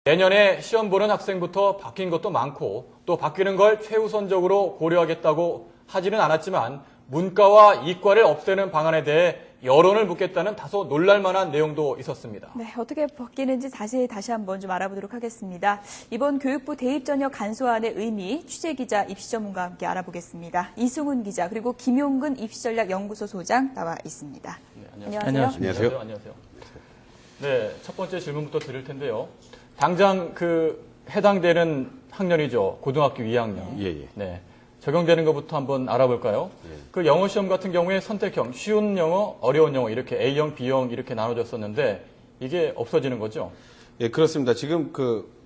내년에 시험 보는 학생부터 바뀐 것도 많고 또 바뀌는 걸 최우선적으로 고려하겠다고 하지는 않았지만 문과와 이과를 없애는 방안에 대해 여론을 묻겠다는 다소 놀랄만한 내용도 있었습니다. 네, 어떻게 바뀌는지 다시 한번 좀 알아보도록 하겠습니다. 이번 교육부 대입전형 간소안의 의미 취재기자 입시전문가와 함께 알아보겠습니다. 이승훈 기자 그리고 김용근 입시전략연구소 소장 나와 있습니다. 네, 안녕하세요. 안녕하세요. 네, 첫 번째 질문부터 드릴 텐데요. 당장 해당되는 학년이죠. 고등학교 2학년. 네. 적용되는 것부터 한번 알아볼까요? 그 영어 시험 같은 경우에 선택형, 쉬운 영어, 어려운 영어 이렇게 A형, B형 이렇게 나눠졌었는데 이게 없어지는 거죠? 예, 그렇습니다. 지금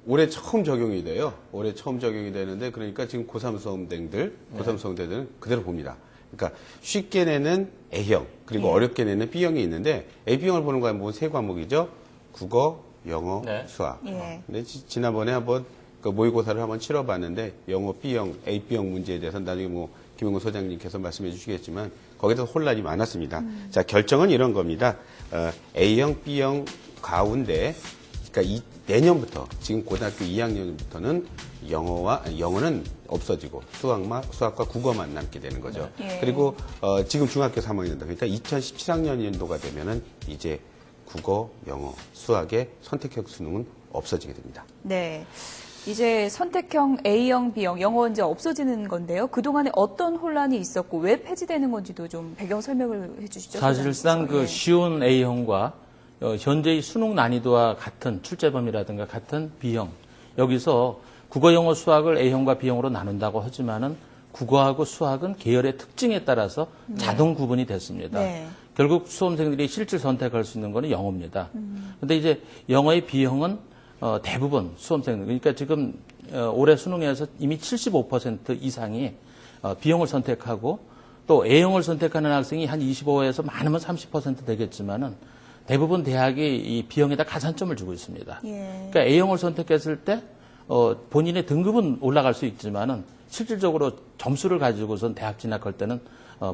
올해 처음 적용이 돼요. 올해 처음 적용이 되는데 그러니까 지금 고3 수험생들은 그대로 봅니다. 그러니까 쉽게 내는 A형, 그리고 어렵게 내는 B형이 있는데 A, B형을 보는 건 뭐 세 과목이죠. 국어, 영어, 수학. 근데 지난번에 한번 모의고사를 한번 치러봤는데 영어 B형, A, B형 문제에 대해서는 나중에 김용근 소장님께서 말씀해 주시겠지만 거기서 혼란이 많았습니다. 자, 결정은 이런 겁니다. A형, B형 가운데 그러니까 내년부터 지금 고등학교 2학년부터는 영어는 없어지고 수학과 국어만 남게 되는 거죠. 그리고 지금 중학교 3학년도 그러니까 2017학년도가 되면은 이제 국어, 영어, 수학의 선택형 수능은 없어지게 됩니다. 네. 이제 선택형 A형, B형, 영어 이제 없어지는 건데요. 그동안에 어떤 혼란이 있었고 왜 폐지되는 건지도 좀 배경 설명을 해주시죠. 사실상 쉬운 A형과 현재의 수능 난이도와 같은 출제범위라든가 같은 B형. 여기서 국어, 영어, 수학을 A형과 B형으로 나눈다고 하지만은 국어하고 수학은 계열의 특징에 따라서 자동 구분이 됐습니다. 결국 수험생들이 실질 선택할 수 있는 거는 영어입니다. 근데 이제 영어의 B형은 대부분 수험생들, 그러니까 지금 올해 수능에서 이미 75% 이상이 B형을 선택하고 또 A형을 선택하는 학생이 한 25에서 많으면 30% 되겠지만은 대부분 대학이 이 B형에다 가산점을 주고 있습니다. 그러니까 A형을 선택했을 때 본인의 등급은 올라갈 수 있지만은 실질적으로 점수를 가지고선 대학 진학할 때는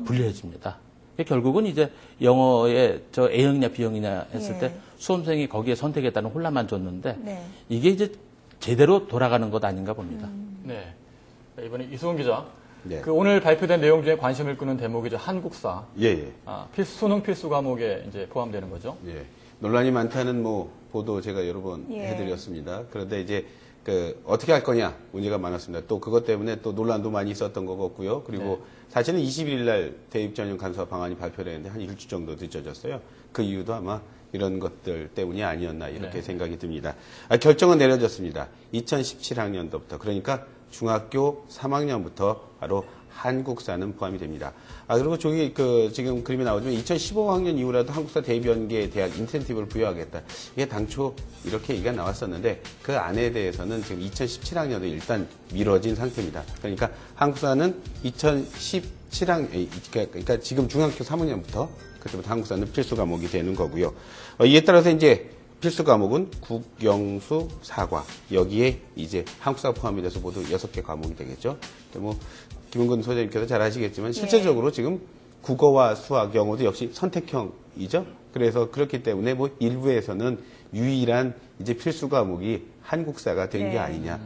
불리해집니다. 결국은 이제 영어에 A형이냐 B형이냐 했을 때 수험생이 거기에 선택했다는 혼란만 줬는데 이게 이제 제대로 돌아가는 것 아닌가 봅니다. 네. 이번에 이승훈 기자. 오늘 발표된 내용 중에 관심을 끄는 대목이죠. 한국사. 수능 필수 과목에 이제 포함되는 거죠. 논란이 많다는 보도 제가 여러 번 해드렸습니다. 그런데 이제 어떻게 할 거냐 문제가 많았습니다. 또 그것 때문에 또 논란도 많이 있었던 것 같고요. 그리고 사실은 21일 날 대입 전형 간소화 방안이 발표되는데 한 일주 정도 늦어졌어요. 그 이유도 아마 이런 것들 때문이 아니었나 이렇게 생각이 듭니다. 결정은 내려졌습니다. 2017학년도부터 그러니까 중학교 3학년부터 바로 한국사는 포함이 됩니다. 그리고 저기 지금 그림이 나오지만 2015학년 이후라도 한국사 대입연계 대학 인센티브를 부여하겠다. 이게 당초 이렇게 얘기가 나왔었는데 그 안에 대해서는 지금 2017학년도 일단 미뤄진 상태입니다. 그러니까 한국사는 2017학년, 그러니까 지금 중학교 3학년부터 그때부터 한국사는 필수 과목이 되는 거고요. 이에 따라서 이제 필수 과목은 국, 영, 수, 사과. 여기에 이제 한국사가 포함이 돼서 모두 6개 과목이 되겠죠. 김용근 소장님께서 잘 아시겠지만 실제적으로 지금 국어와 수학, 영어도 역시 선택형이죠. 그래서 그렇기 때문에 일부에서는 유일한 이제 필수 과목이 한국사가 된 게 아니냐,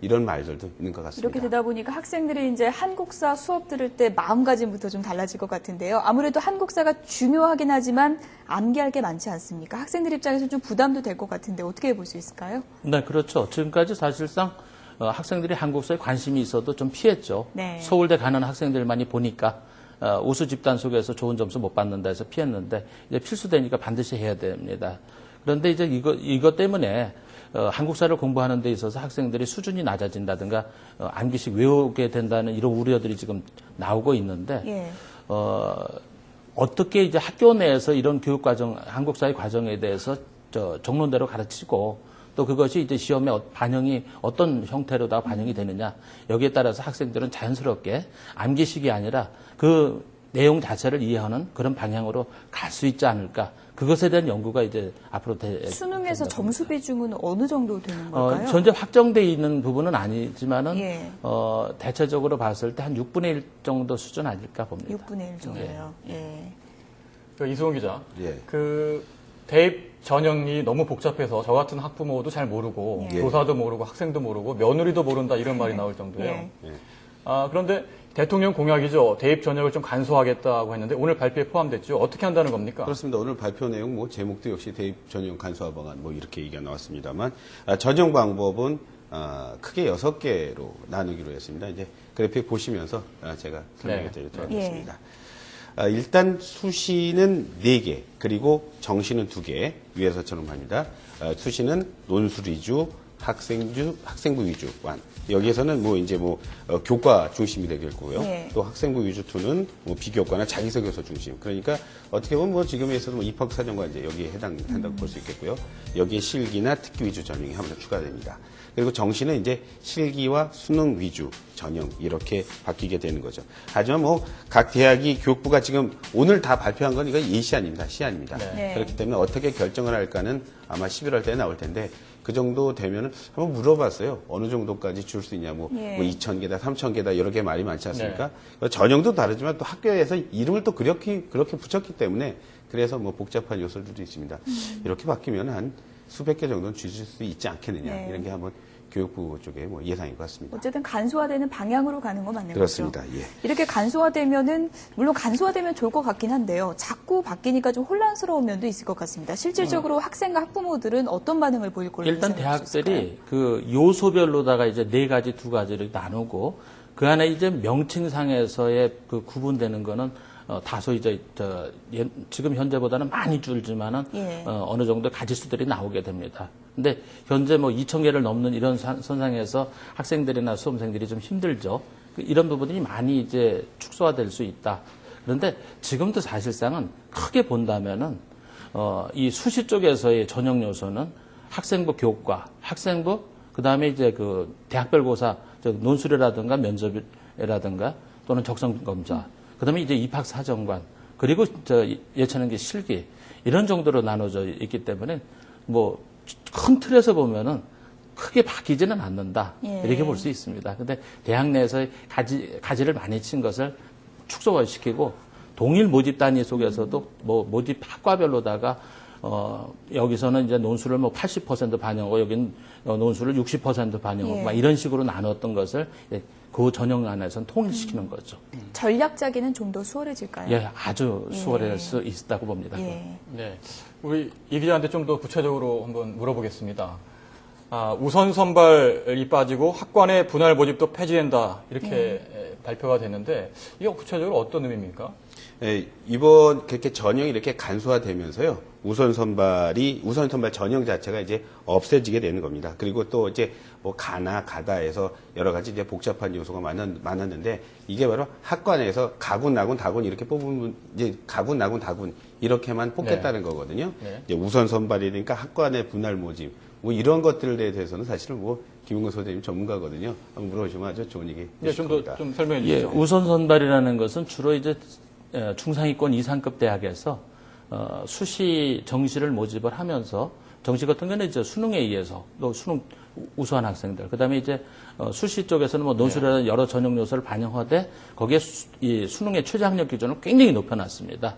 이런 말들도 있는 것 같습니다. 이렇게 되다 보니까 학생들이 이제 한국사 수업 들을 때 마음가짐부터 좀 달라질 것 같은데요. 아무래도 한국사가 중요하긴 하지만 암기할 게 많지 않습니까? 학생들 입장에서 좀 부담도 될 것 같은데 어떻게 볼 수 있을까요? 네, 그렇죠. 지금까지 사실상 학생들이 한국사에 관심이 있어도 좀 피했죠. 서울대 가는 학생들만이 보니까 우수 집단 속에서 좋은 점수 못 받는다 해서 피했는데 이제 필수되니까 반드시 해야 됩니다. 그런데 이제 이것 때문에 한국사를 공부하는 데 있어서 학생들이 수준이 낮아진다든가 암기식 외우게 된다는 이런 우려들이 지금 나오고 있는데 어떻게 이제 학교 내에서 이런 교육 과정, 한국사의 과정에 대해서 정론대로 가르치고 또 그것이 이제 시험에 반영이 어떤 형태로다 반영이 되느냐 여기에 따라서 학생들은 자연스럽게 암기식이 아니라 그 내용 자체를 이해하는 그런 방향으로 갈 수 있지 않을까. 그것에 대한 연구가 이제 앞으로 수능에서 점수 비중은 어느 정도 되는 걸까요? 현재 확정돼 있는 부분은 아니지만은 대체적으로 봤을 때 한 6분의 1 정도 수준 아닐까 봅니다. 6분의 1 정도요. 이승훈 기자. 대입 전형이 너무 복잡해서 저 같은 학부모도 잘 모르고 예. 교사도 모르고 학생도 모르고 며느리도 모른다 이런 말이 나올 정도예요. 예. 그런데 대통령 공약이죠. 대입 전형을 좀 간소화하겠다고 했는데 오늘 발표에 포함됐죠. 어떻게 한다는 겁니까? 그렇습니다. 오늘 발표 내용 뭐 제목도 역시 대입 전형 간소화 방안 뭐 이렇게 얘기가 나왔습니다만 전형 방법은 크게 6개로 나누기로 했습니다. 이제 그래픽 보시면서 제가 설명해 드리도록 하겠습니다. 일단 수시는 4개, 그리고 정시는 2개, 위에서처럼 합니다. 수시는 논술 위주, 학생부 위주 완. 여기에서는 교과 중심이 되겠고요. 또 학생부 위주 2는 비교과나 자기소개서 중심. 그러니까 어떻게 보면 지금에서도 입학사정관제 여기에 해당된다고 볼 수 있겠고요. 여기에 실기나 특기 위주 전형이 하면서 추가됩니다. 그리고 정시는 이제 실기와 수능 위주 전형 이렇게 바뀌게 되는 거죠. 하지만 각 대학이 교육부가 지금 오늘 다 발표한 건 이거 예시안입니다. 시안입니다. 네. 그렇기 때문에 어떻게 결정을 할까는 아마 11월 때 나올 텐데 그 정도 되면은 한번 물어봤어요. 어느 정도까지 줄 수 있냐, 2,000개다, 3,000개다, 여러 개 말이 많지 않습니까? 전형도 다르지만 또 학교에서 이름을 또 그렇게 붙였기 때문에 그래서 복잡한 요소들도 있습니다. 이렇게 바뀌면 한 수백 개 정도는 주실 수 있지 않겠느냐, 이런 게 한번 교육부 쪽에 예상인 것 같습니다. 어쨌든 간소화되는 방향으로 가는 거 맞는 그렇습니다. 거죠? 예. 이렇게 간소화되면은 물론 간소화되면 좋을 것 같긴 한데요. 자꾸 바뀌니까 좀 혼란스러운 면도 있을 것 같습니다. 실질적으로 학생과 학부모들은 어떤 반응을 보일 걸로 일단 예상할 수 있을까요? 대학들이 그 요소별로다가 이제 4가지, 2가지를 나누고 그 안에 이제 명칭상에서의 그 구분되는 거는 다소 이제 지금 현재보다는 많이 줄지만은 어느 정도 가지수들이 나오게 됩니다. 근데 현재 2,000개를 넘는 이런 선상에서 학생들이나 수험생들이 좀 힘들죠. 이런 부분이 많이 이제 축소화될 수 있다. 그런데 지금도 사실상은 크게 본다면은 이 수시 쪽에서의 전형 요소는 학생부 교과, 학생부 그다음에 이제 그 대학별 고사, 논술이라든가 면접이라든가 또는 적성 검사, 그다음에 이제 입학 사정관, 그리고 예체능계 실기 이런 정도로 나눠져 있기 때문에 큰 틀에서 보면은 크게 바뀌지는 않는다. 이렇게 볼 수 있습니다. 근데 대학 내에서 가지를 많이 친 것을 축소화시키고 동일 모집 단위 속에서도 모집 학과별로다가 여기서는 이제 논술을 80% 반영하고 여기는 논술을 60% 반영하고 막 이런 식으로 나눴던 것을 그 전형 안에서는 통일시키는 거죠. 전략 짜기는 좀 더 수월해질까요? 예, 아주 수월할 수 있다고 봅니다. 네. 우리 이 기자한테 좀 더 구체적으로 한번 물어보겠습니다. 우선 선발이 빠지고 학관의 분할 모집도 폐지된다. 이렇게 발표가 됐는데, 이거 구체적으로 어떤 의미입니까? 이번 그렇게 전형이 이렇게 간소화되면서요. 우선 선발 전형 자체가 이제 없어지게 되는 겁니다. 그리고 또 이제 가다에서 여러 가지 이제 복잡한 요소가 많았는데 이게 바로 학관에서 가군, 나군, 다군 이렇게 뽑으면 이제 가군, 나군, 다군 이렇게만 뽑겠다는 거거든요. 이제 우선 선발이니까 학관의 분할 모집 이런 것들에 대해서는 사실은 김은근 소장님 전문가거든요. 한번 물어보시면 아주 좋은 얘기 해주실 겁니다. 좀 설명해 주시죠. 우선 선발이라는 것은 주로 이제 중상위권 이상급 대학에서 수시 정시를 모집을 하면서 정시 같은 경우는 이제 수능에 의해서 또 수능 우수한 학생들 그다음에 이제 수시 쪽에서는 논술이라는 여러 전형 요소를 반영하되 거기에 이 수능의 최저 학력 기준을 굉장히 높여놨습니다.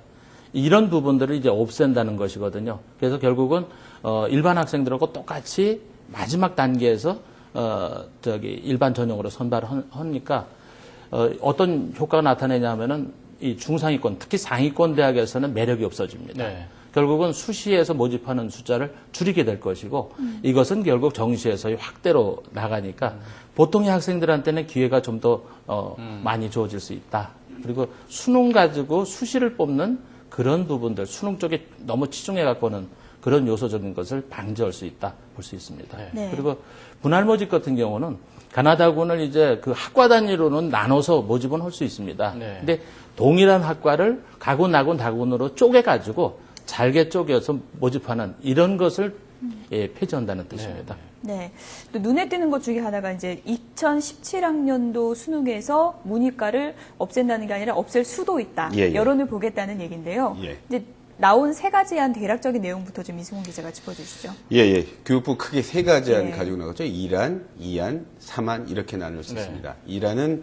이런 부분들을 이제 없앤다는 것이거든요. 그래서 결국은 일반 학생들하고 똑같이 마지막 단계에서 일반 전형으로 선발을 하니까 어떤 효과가 나타내냐면은 이 중상위권, 특히 상위권 대학에서는 매력이 없어집니다. 결국은 수시에서 모집하는 숫자를 줄이게 될 것이고 이것은 결국 정시에서의 확대로 나가니까 보통의 학생들한테는 기회가 좀 더 많이 주어질 수 있다. 그리고 수능 가지고 수시를 뽑는 그런 부분들, 수능 쪽에 너무 치중해 갖고는 그런 요소적인 것을 방지할 수 있다 볼 수 있습니다. 그리고 분할 모집 같은 경우는 가나다군을 이제 그 학과 단위로는 나눠서 모집은 할 수 있습니다. 근데 동일한 학과를 가군, 나군, 다군으로 쪼개가지고 잘게 쪼개서 모집하는 이런 것을 폐지한다는 뜻입니다. 네. 또 눈에 띄는 것 중에 하나가 이제 2017학년도 수능에서 문이과를 없앤다는 게 아니라 없앨 수도 있다. 여론을 보겠다는 얘기인데요. 이제 나온 3가지 안 대략적인 내용부터 좀 이승훈 기자가 짚어주시죠. 교육부 크게 3가지 안 가지고 나왔죠. 1안, 2안, 3안 이렇게 나눌 수 있습니다. 1안은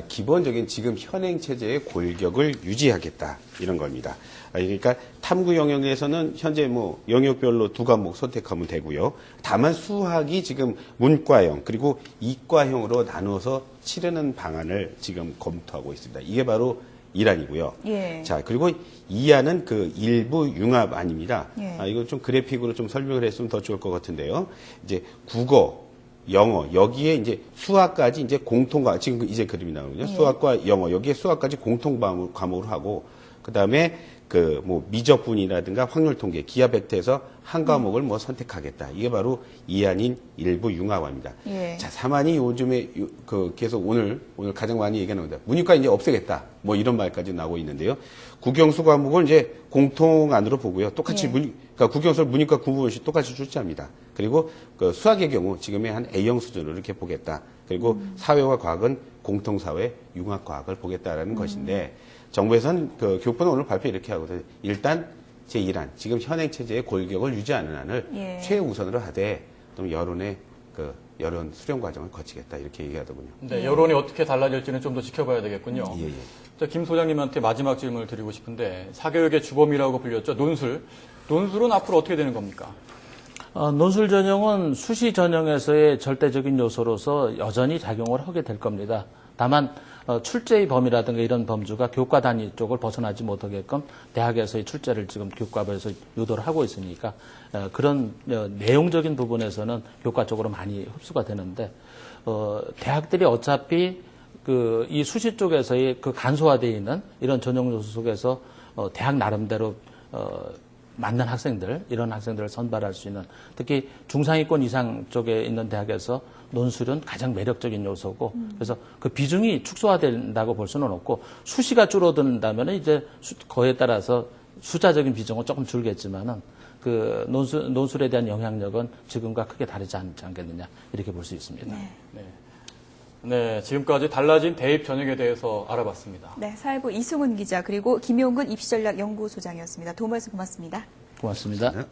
기본적인 지금 현행 체제의 골격을 유지하겠다 이런 겁니다. 그러니까 탐구 영역에서는 현재 뭐 영역별로 2과목 선택하면 되고요. 다만 수학이 지금 문과형 그리고 이과형으로 나누어서 치르는 방안을 지금 검토하고 있습니다. 이게 바로 1안이고요. 예. 자, 그리고 2안은 그 일부 융합 아닙니다. 예. 이걸 좀 그래픽으로 좀 설명을 했으면 더 좋을 것 같은데요. 이제 국어, 영어, 여기에 이제 수학까지 이제 공통과, 지금 이제 그림이 나오거든요. 예. 수학과 영어, 여기에 수학까지 공통 과목으로 하고, 그 다음에 그 뭐 미적분이라든가 확률 통계, 기하 벡터에서 한 과목을 뭐 선택하겠다. 이게 바로 2안인 일부 융합입니다. 예. 자, 3안이 요즘에 계속 오늘 가장 많이 얘기하는 겁니다. 문이과 이제 없애겠다. 뭐 이런 말까지 나오고 있는데요. 국영수 과목을 이제 공통안으로 보고요. 똑같이 예. 그러니까 국영수 문이과 구분시 똑같이 출제합니다. 그리고 그 수학의 경우 지금의 한 A형 수준으로 이렇게 보겠다. 그리고 사회와 과학은 공통사회, 융합과학을 보겠다라는 것인데 정부에서는 그 교육부는 오늘 발표 이렇게 하거든요. 일단 제1안, 지금 현행 체제의 골격을 유지하는 안을 예. 최우선으로 하되 또 여론 수렴 과정을 거치겠다 이렇게 얘기하더군요. 네, 여론이 어떻게 달라질지는 좀 더 지켜봐야 되겠군요. 예. 자, 김 소장님한테 마지막 질문을 드리고 싶은데 사교육의 주범이라고 불렸죠. 논술. 논술은 앞으로 어떻게 되는 겁니까? 논술 전형은 수시 전형에서의 절대적인 요소로서 여전히 작용을 하게 될 겁니다. 다만 출제의 범위라든가 이런 범주가 교과 단위 쪽을 벗어나지 못하게끔 대학에서의 출제를 지금 교과부에서 유도를 하고 있으니까 그런 내용적인 부분에서는 교과 쪽으로 많이 흡수가 되는데 대학들이 어차피 이 수시 쪽에서의 그 간소화되어 있는 이런 전형 요소 속에서 대학 나름대로 맞는 학생들, 이런 학생들을 선발할 수 있는 특히 중상위권 이상 쪽에 있는 대학에서 논술은 가장 매력적인 요소고 그래서 그 비중이 축소화된다고 볼 수는 없고 수시가 줄어든다면 이제 그에 따라서 숫자적인 비중은 조금 줄겠지만은 그 논술에 대한 영향력은 지금과 크게 다르지 않지 않겠느냐 이렇게 볼 수 있습니다. 네, 지금까지 달라진 대입 전형에 대해서 알아봤습니다. 네, 사회부 이승훈 기자 그리고 김용근 입시전략연구소장이었습니다. 도움 말씀 고맙습니다. 고맙습니다. 네.